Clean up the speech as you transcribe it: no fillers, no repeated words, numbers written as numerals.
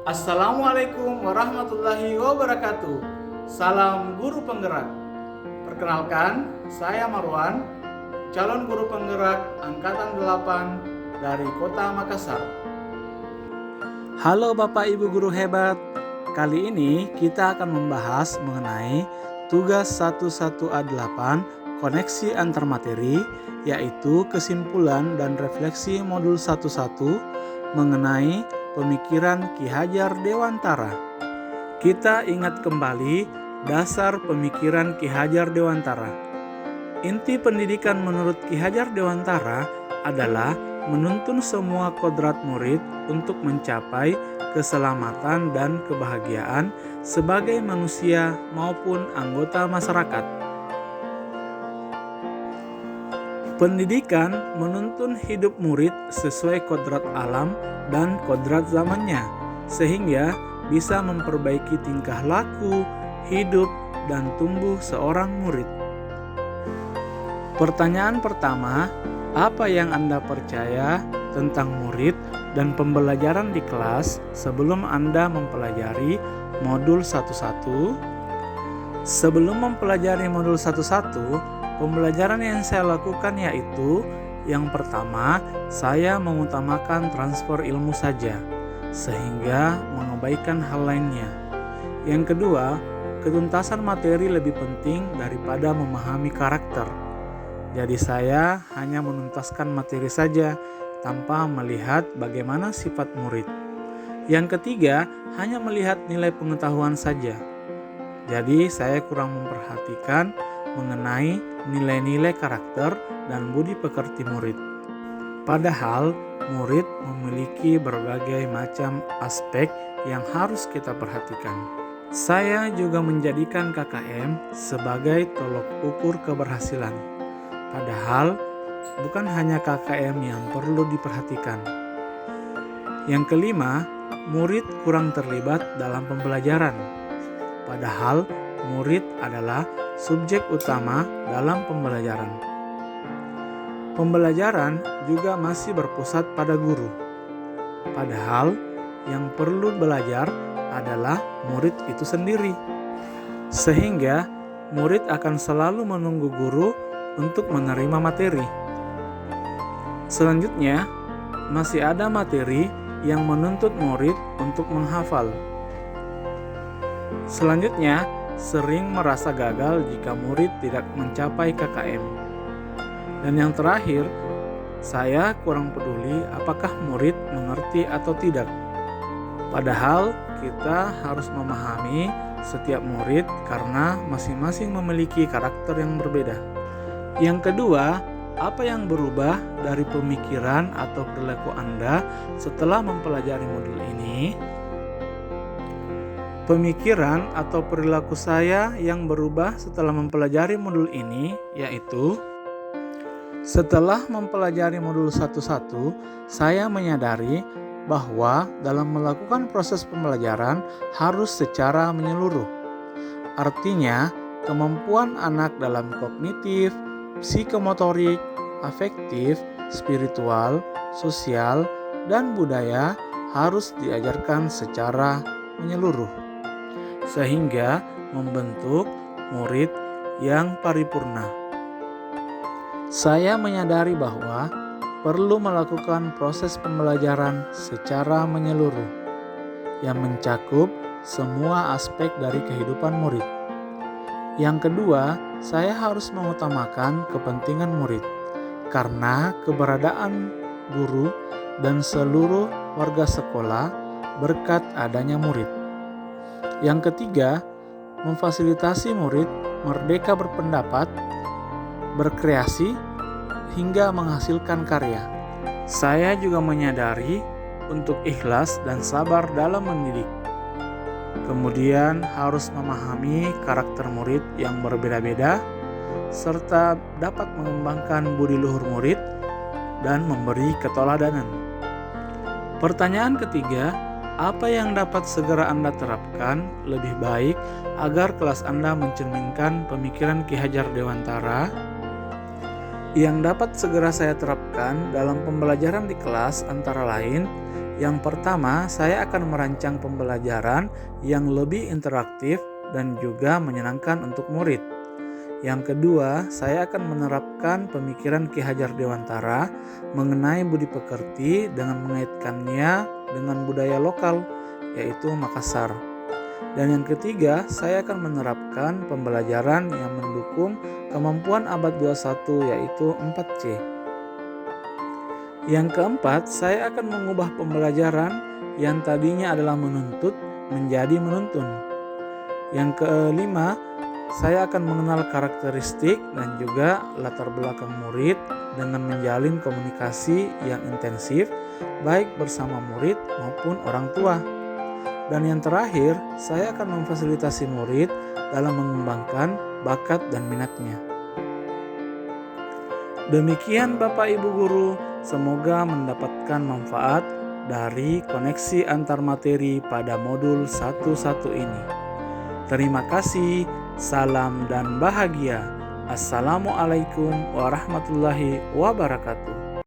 Assalamualaikum warahmatullahi wabarakatuh. Salam guru penggerak. Perkenalkan, saya Marwan, calon guru penggerak angkatan 8 dari Kota Makassar. Halo Bapak Ibu guru hebat. Kali ini kita akan membahas mengenai tugas 11A8 koneksi antar materi, yaitu kesimpulan dan refleksi modul 11 mengenai pemikiran Ki Hajar Dewantara. Kita ingat kembali dasar pemikiran Ki Hajar Dewantara. Inti pendidikan menurut Ki Hajar Dewantara adalah menuntun semua kodrat murid untuk mencapai keselamatan dan kebahagiaan sebagai manusia maupun anggota masyarakat. Pendidikan menuntun hidup murid sesuai kodrat alam dan kodrat zamannya, sehingga bisa memperbaiki tingkah laku, hidup, dan tumbuh seorang murid. Pertanyaan pertama, apa yang Anda percaya tentang murid dan pembelajaran di kelas sebelum Anda mempelajari modul 11? Sebelum mempelajari modul 11, pembelajaran yang saya lakukan yaitu yang pertama, saya mengutamakan transfer ilmu saja, sehingga mengabaikan hal lainnya. Yang kedua, ketuntasan materi lebih penting daripada memahami karakter. Jadi saya hanya menuntaskan materi saja tanpa melihat bagaimana sifat murid. Yang ketiga, hanya melihat nilai pengetahuan saja. Jadi saya kurang memperhatikan mengenai nilai-nilai karakter dan budi pekerti murid. Padahal murid memiliki berbagai macam aspek yang harus kita perhatikan. Saya juga menjadikan KKM sebagai tolok ukur keberhasilan. Padahal bukan hanya KKM yang perlu diperhatikan. Yang kelima, murid kurang terlibat dalam pembelajaran. Padahal murid adalah subjek utama dalam pembelajaran. Pembelajaran juga masih berpusat pada guru. Padahal yang perlu belajar adalah murid itu sendiri. Sehingga murid akan selalu menunggu guru untuk menerima materi. Selanjutnya, masih ada materi yang menuntut murid untuk menghafal. Selanjutnya, sering merasa gagal jika murid tidak mencapai KKM. Dan yang terakhir, saya kurang peduli apakah murid mengerti atau tidak. Padahal kita harus memahami setiap murid karena masing-masing memiliki karakter yang berbeda. Yang kedua, apa yang berubah dari pemikiran atau perilaku Anda setelah mempelajari modul ini? Pemikiran atau perilaku saya yang berubah setelah mempelajari modul ini yaitu, setelah mempelajari modul 11, saya menyadari bahwa dalam melakukan proses pembelajaran harus secara menyeluruh. Artinya, kemampuan anak dalam kognitif, psikomotorik, afektif, spiritual, sosial, dan budaya harus diajarkan secara menyeluruh, sehingga membentuk murid yang paripurna. Saya menyadari bahwa perlu melakukan proses pembelajaran secara menyeluruh yang mencakup semua aspek dari kehidupan murid. Yang kedua, saya harus mengutamakan kepentingan murid karena keberadaan guru dan seluruh warga sekolah berkat adanya murid. Yang ketiga, memfasilitasi murid merdeka berpendapat, berkreasi, hingga menghasilkan karya. Saya juga menyadari untuk ikhlas dan sabar dalam mendidik. Kemudian harus memahami karakter murid yang berbeda-beda, serta dapat mengembangkan budi luhur murid dan memberi keteladanan. Pertanyaan ketiga, apa yang dapat segera Anda terapkan lebih baik agar kelas Anda mencerminkan pemikiran Ki Hajar Dewantara? Yang dapat segera saya terapkan dalam pembelajaran di kelas antara lain Yang pertama, saya akan merancang pembelajaran yang lebih interaktif dan juga menyenangkan untuk murid. Yang kedua, saya akan menerapkan pemikiran Ki Hajar Dewantara mengenai budi pekerti dengan mengaitkannya dengan budaya lokal, yaitu Makassar. Dan yang ketiga, saya akan menerapkan pembelajaran yang mendukung kemampuan abad 21, yaitu 4C. Yang keempat, saya akan mengubah pembelajaran yang tadinya adalah menuntut menjadi menuntun. Yang kelima, saya akan mengenal karakteristik dan juga latar belakang murid dengan menjalin komunikasi yang intensif baik bersama murid maupun orang tua. Dan yang terakhir, saya akan memfasilitasi murid dalam mengembangkan bakat dan minatnya. Demikian Bapak Ibu Guru, semoga mendapatkan manfaat dari koneksi antar materi pada modul 11 ini. Terima kasih, salam dan bahagia. Assalamualaikum warahmatullahi wabarakatuh.